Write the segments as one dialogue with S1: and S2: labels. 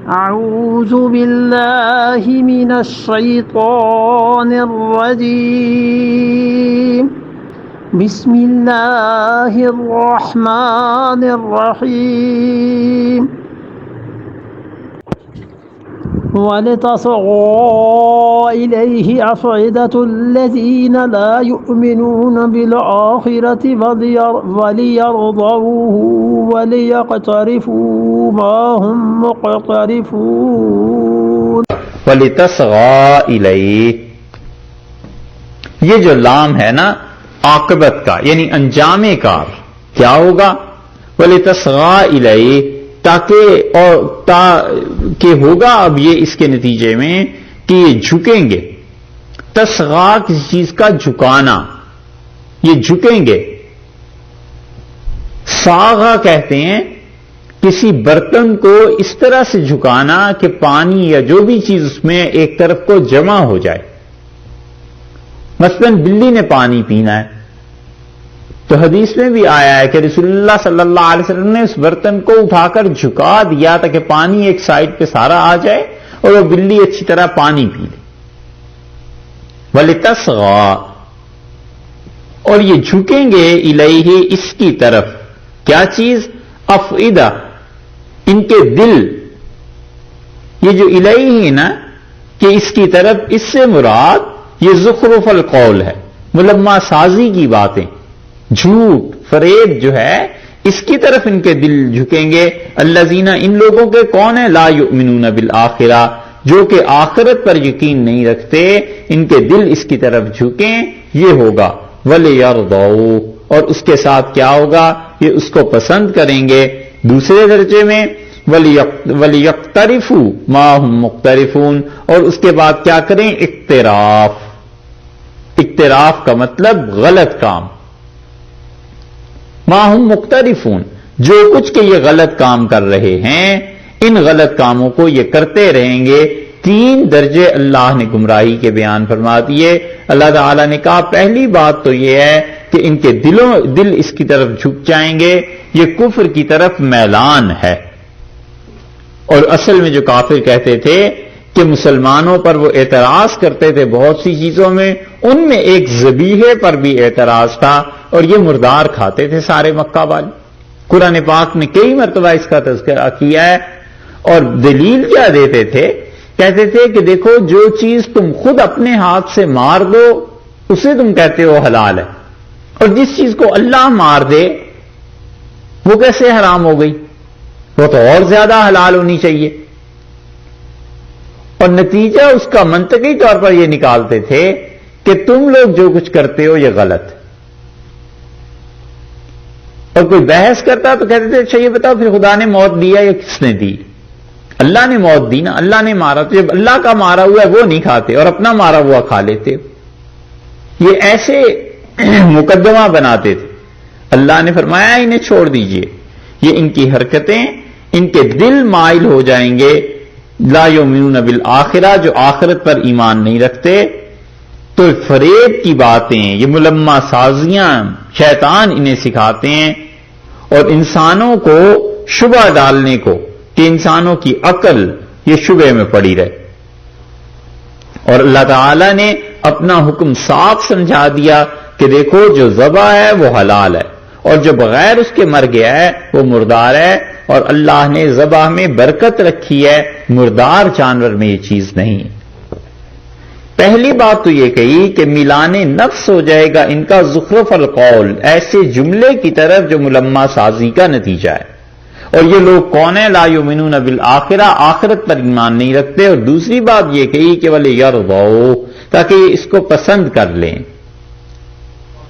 S1: أعوذ بالله من الشيطان الرجيم بسم الله الرحمن الرحيم وَلِتَصْغَىٰ إِلَيْهِ أَفْئِدَةُ الَّذِينَ لَا يُؤْمِنُونَ بِالْآخِرَةِ وَلِيَرْضَوْهُ وَلِيَقْتَرِفُوا مَا هُمْ مُقْتَرِفُونَ
S2: وَلِتَصْغَىٰ إِلَيْهِ، یہ جو لام ہے نا عاقبت کا یعنی انجام کار کیا ہوگا؟ وَلِتَصْغَىٰ إِلَيْهِ، کہ ہوگا اب یہ اس کے نتیجے میں کہ یہ جھکیں گے. تصغا کسی چیز کا جھکانا، یہ جھکیں گے. ساغا کہتے ہیں کسی برتن کو اس طرح سے جھکانا کہ پانی یا جو بھی چیز اس میں ایک طرف کو جمع ہو جائے. مثلا بلی نے پانی پینا ہے تو حدیث میں بھی آیا ہے کہ رسول اللہ صلی اللہ علیہ وسلم نے اس برتن کو اٹھا کر جھکا دیا تاکہ پانی ایک سائڈ پہ سارا آ جائے اور وہ بلی اچھی طرح پانی پی لے. وَلِتَصْغَىٰ، اور یہ جھکیں گے الیہ، اس کی طرف. کیا چیز؟ افئدہ، ان کے دل. یہ جو الیہ ہے نا کہ اس کی طرف، اس سے مراد یہ زخرف القول ہے، ملمہ سازی کی باتیں، جھوٹ فریب جو ہے اس کی طرف ان کے دل جھکیں گے. الذین، ان لوگوں کے کون ہیں؟ لا یؤمنون بالآخرہ، جو کہ آخرت پر یقین نہیں رکھتے، ان کے دل اس کی طرف جھکیں. یہ ہوگا وَلِيَرْضَوْا، اور اس کے ساتھ کیا ہوگا؟ یہ اس کو پسند کریں گے. دوسرے درجے میں وَلِيَقْتَرِفُوا مَا هُمْ مُقْتَرِفُونَ، اور اس کے بعد کیا کریں؟ اقتراف. اقتراف کا مطلب غلط کام. ما ہم مقترفون، جو کچھ کہ یہ غلط کام کر رہے ہیں، ان غلط کاموں کو یہ کرتے رہیں گے. 3 درجے اللہ نے گمراہی کے بیان فرما دیے. اللہ تعالیٰ نے کہا پہلی بات تو یہ ہے کہ ان کے دل اس کی طرف جھک جائیں گے، یہ کفر کی طرف میلان ہے. اور اصل میں جو کافر کہتے تھے کہ مسلمانوں پر وہ اعتراض کرتے تھے بہت سی چیزوں میں، ان میں ایک ذبیحے پر بھی اعتراض تھا، اور یہ مردار کھاتے تھے سارے مکہ والے. قرآن پاک نے کئی مرتبہ اس کا تذکرہ کیا ہے. اور دلیل کیا دیتے تھے؟ کہتے تھے کہ دیکھو جو چیز تم خود اپنے ہاتھ سے مار دو اسے تم کہتے ہو حلال ہے، اور جس چیز کو اللہ مار دے وہ کیسے حرام ہو گئی؟ وہ تو اور زیادہ حلال ہونی چاہیے. اور نتیجہ اس کا منطقی طور پر یہ نکالتے تھے کہ تم لوگ جو کچھ کرتے ہو یہ غلط. اور کوئی بحث کرتا تو کہتے تھے اچھا یہ بتاؤ پھر خدا نے موت دیا یا کس نے دی؟ اللہ نے موت دی نا، اللہ نے مارا، تو جب اللہ کا مارا ہوا ہے وہ نہیں کھاتے اور اپنا مارا ہوا کھا لیتے. یہ ایسے مقدمہ بناتے تھے. اللہ نے فرمایا انہیں چھوڑ دیجئے، یہ ان کی حرکتیں، ان کے دل مائل ہو جائیں گے. لا یؤمنون بالآخرہ، جو آخرت پر ایمان نہیں رکھتے. تو فریب کی باتیں، یہ ملمہ سازیاں شیطان انہیں سکھاتے ہیں، اور انسانوں کو شبہ ڈالنے کو کہ انسانوں کی عقل یہ شبہ میں پڑی رہے. اور اللہ تعالی نے اپنا حکم صاف سمجھا دیا کہ دیکھو جو ذبح ہے وہ حلال ہے، اور جو بغیر اس کے مر گیا ہے وہ مردار ہے. اور اللہ نے ذبح میں برکت رکھی ہے، مردار جانور میں یہ چیز نہیں. پہلی بات تو یہ کہی کہ ملان نفس ہو جائے گا ان کا زخرف القول، ایسے جملے کی طرف جو ملمہ سازی کا نتیجہ ہے. اور یہ لوگ کون ہیں؟ لا یؤمنون بالآخرہ، آخرت پر ایمان نہیں رکھتے. اور دوسری بات یہ کہی کہ وَلِيَرْضَوْا، تاکہ یہ اس کو پسند کر لیں.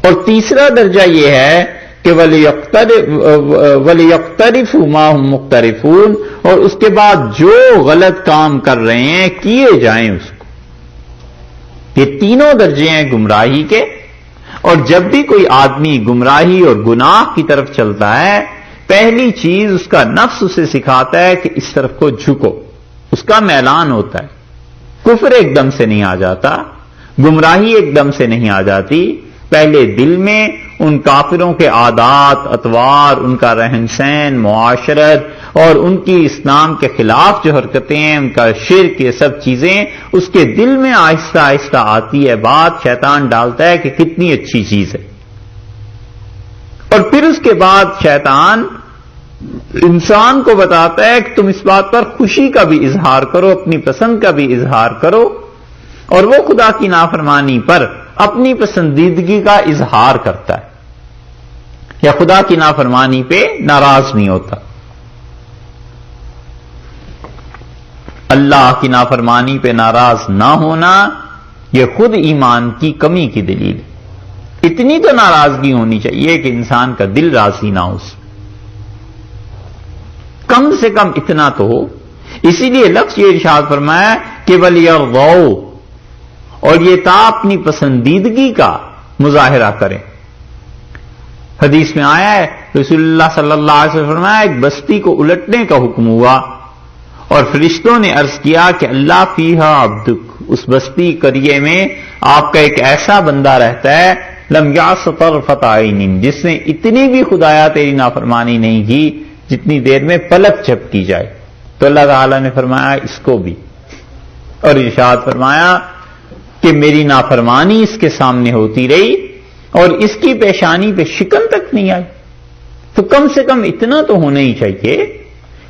S2: اور تیسرا درجہ یہ ہے کہ وَلِيَقْتَرِفُوا مَا هُمْ مُقْتَرِفُونَ، اور اس کے بعد جو غلط کام کر رہے ہیں کیے جائیں اس کو. یہ تینوں درجے ہیں گمراہی کے. اور جب بھی کوئی آدمی گمراہی اور گناہ کی طرف چلتا ہے، پہلی چیز اس کا نفس اسے سکھاتا ہے کہ اس طرف کو جھکو، اس کا میلان ہوتا ہے. کفر ایک دم سے نہیں آ جاتا، گمراہی ایک دم سے نہیں آ جاتی. پہلے دل میں ان کافروں کے عادات اطوار، ان کا رہن سہن، معاشرت اور ان کی اسلام کے خلاف جو حرکتیں ہیں، ان کا شرک، یہ سب چیزیں اس کے دل میں آہستہ آہستہ آتی ہے بات، شیطان ڈالتا ہے کہ کتنی اچھی چیز ہے، اور پھر اس کے بعد شیطان انسان کو بتاتا ہے کہ تم اس بات پر خوشی کا بھی اظہار کرو، اپنی پسند کا بھی اظہار کرو، اور وہ خدا کی نافرمانی پر اپنی پسندیدگی کا اظہار کرتا ہے یا خدا کی نافرمانی پہ ناراض نہیں ہوتا۔ اللہ کی نافرمانی پہ ناراض نہ ہونا یہ خود ایمان کی کمی کی دلیل ہے۔ اتنی تو ناراضگی ہونی چاہیے کہ انسان کا دل راضی نہ ہو، کم سے کم اتنا تو ہو۔ اسی لیے لفظ یہ ارشاد فرمایا کہ وَلْيَرْضَوْا، اور یہ تا اپنی پسندیدگی کا مظاہرہ کریں۔ حدیث میں آیا ہے رسول اللہ صلی اللہ علیہ وسلم فرمایا ایک بستی کو الٹنے کا حکم ہوا اور فرشتوں نے عرض کیا کہ اللہ فیہا عبدک، اس بستی قریے میں آپ کا ایک ایسا بندہ رہتا ہے لم یعص طرفۃ عین، جس نے اتنی بھی خدایا تیری نافرمانی نہیں کی جتنی دیر میں پلک جھپکی جائے۔ تو اللہ تعالی نے فرمایا اس کو بھی، اور ارشاد فرمایا کہ میری نافرمانی اس کے سامنے ہوتی رہی اور اس کی پیشانی پہ شکن تک نہیں آئی۔ تو کم سے کم اتنا تو ہونا ہی چاہیے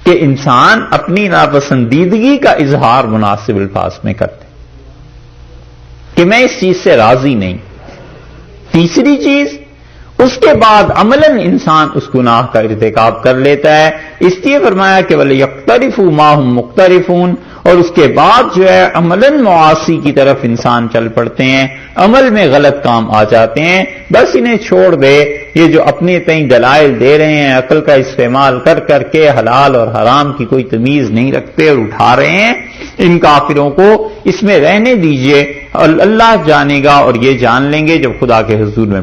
S2: کہ انسان اپنی ناپسندیدگی کا اظہار مناسب الفاظ میں کرتے کہ میں اس چیز سے راضی نہیں۔ تیسری چیز، اس کے بعد عملاً انسان اس گناہ کا ارتکاب کر لیتا ہے، اس لیے فرمایا کہ وَلْيَقْتَرِفُوا مَا هُمْ مُقْتَرِفُونَ، اور اس کے بعد جو ہے عملاً معاصی کی طرف انسان چل پڑتے ہیں، عمل میں غلط کام آ جاتے ہیں۔ بس انہیں چھوڑ دے، یہ جو اپنے تئیں دلائل دے رہے ہیں، عقل کا استعمال کر کر کے حلال اور حرام کی کوئی تمیز نہیں رکھتے اور اٹھا رہے ہیں، ان کافروں کو اس میں رہنے دیجئے، اللہ جانے گا اور یہ جان لیں گے جب خدا کے حضور میں